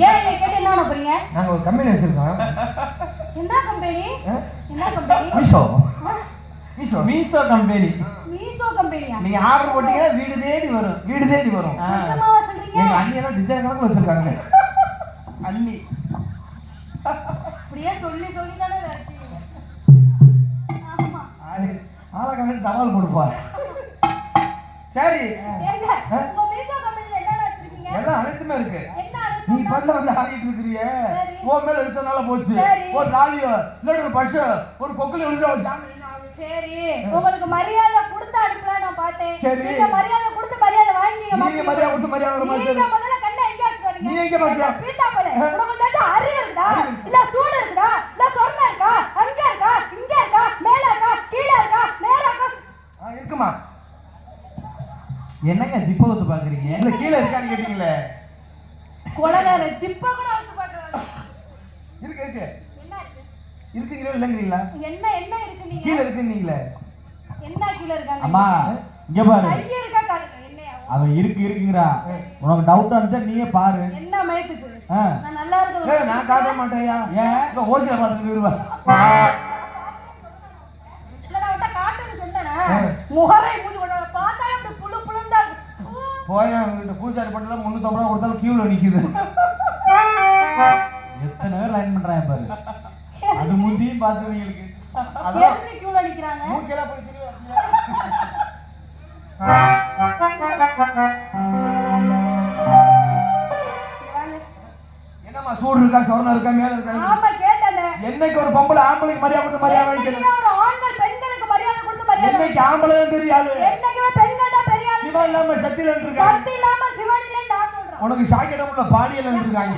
ஏன் இதை கேட்டு என்ன பண்ண போறீங்க? நாங்க ஒரு கம்பெனி வச்சிருக்கோம். என்ன கம்பெனி? என்ன கம்பெனி? மீஷோ கம்பெனி. மீஷோ கம்பெனியா? நீங்க ஆர்டர் போட்டீங்கன்னா வீடு தேடி வரும். நிஜமாவா சொல்றீங்க? எங்க அண்ணி எல்லாம் டிசைன் கணக்குல வச்சிருக்காங்க. அண்ணி அப்படியே சொல்லி சொல்லி தானே வரீங்க. ஆமா. ஆளை கம்பெனி தபால் கொடுப்பா. சரி. ஏங்க உங்க மீஷோ கம்பெனில என்ன வச்சிருக்கீங்க? எல்லாம் அனைத்துமே இருக்கு. என்ன அனைத்து? நீ பண்ண வந்து ஆடிட்டு இருக்கறியே. ஓ மேல எடுத்தனால போச்சு. ஒரு லாலியோ இல்ல ஒரு பஸ் ஒரு கொக்குல விழுந்து ஒரு ஜாமீன். சரி உங்களுக்கு மரியாதை கொடுத்து அனுப்பலாம் நான் பார்த்தேன். சரி. நீங்க மரியாதை கொடுத்து மரியாதை வாங்கிங்க. நீங்க மரியாதை கொடுத்து மரியாதை வர மாட்டீங்க. நீங்க முதல்ல கண்ணை எங்க வச்சிருக்கீங்க? நீ எங்க பாத்தியா? பீட்டா போல. உங்களுக்கு வந்து அறிவு இருக்குதா? இல்ல சூடு இருக்குதா? இல்ல சொர்ணம் இருக்கா? அங்க இருக்கா? இங்க இருக்கா? மேல இருக்கா? கீழ இருக்கா? நேரா இருக்கா? இருக்குமா? என்னங்க ஜிப்ப வந்து பாக்குறீங்க? இல்ல கீழ இருக்கான்னு கேட்டீங்களே. கொலகார ஜிப்ப கூட வந்து பாக்குறாங்க. இருக்கு. என்ன இருக்கு? இருக்குங்களா இல்லங்கறீங்களா? என்ன இருக்கு நீங்க? கீழ இருக்குன்னீங்களே. என்ன கீழ இருக்காங்க? அம்மா இங்க பாரு. கை இருக்கா காலுங்க? என்னையா? அவன் இருக்குங்கறா. உனக்கு டவுட்டா இருந்தா நீயே பாரு. என்ன மயக்குது? நான் நல்லா இருக்கேன். ஏய் நான் காட்ட மாட்டேயா. ஏன்? இப்ப ஓசில பாத்துட்டு இருவா. இல்ல நான் உன்ட காட்டுன்னு சொன்னேனா? முகரை மூஞ்சி கொண்டு பார்த்தா அப்படி புளு புளுண்டா இருக்கு. போயா உன்கிட்ட பூசாரி பட்டல 350 ரூபாய் கொடுத்தாலும் கியூல நிக்குது. எத்தனை பேர் லைன் பண்றாங்க பாரு. அது முந்தியும் பாத்துவீங்களுக்கு. அதான் எதுக்கு கியூல நிக்கறாங்க? மூக்கேல போய் திருவா. என்னம்மா சூடு இருக்கா சொர்ணம் இருக்கா மேல இருக்கா? ஆமா கேட்டனே. என்னைக்கு ஒரு பொம்பளை ஆம்பளைக்கு மரியாதை கொடுத்து மரியாதை வாங்கிக்கணும். ஒரு ஆண்கள் பெண்களுக்கு மரியாதை கொடுத்து மரியாதை. என்னைக்கு ஆம்பளை பெரிய ஆளு. என்னைக்கு பெண்கள் தான் பெரிய ஆளு. சிவன் இல்லாம சத்தியில இருக்காங்க. சக்தி இல்லாம சிவன் இல்ல நான் சொல்றேன். உனக்கு சாக்கிடமுள்ள பாடியல இருக்காங்க.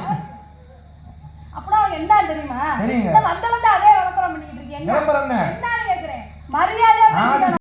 அப்பனா என்ன தெரியுமா? தெரியுங்க. இந்த வந்தலந்து அதே விளம்பரம் பண்ணிட்டு இருக்கீங்க. விளம்பரம் என்ன? என்ன கேக்குறேன்? மரியாதை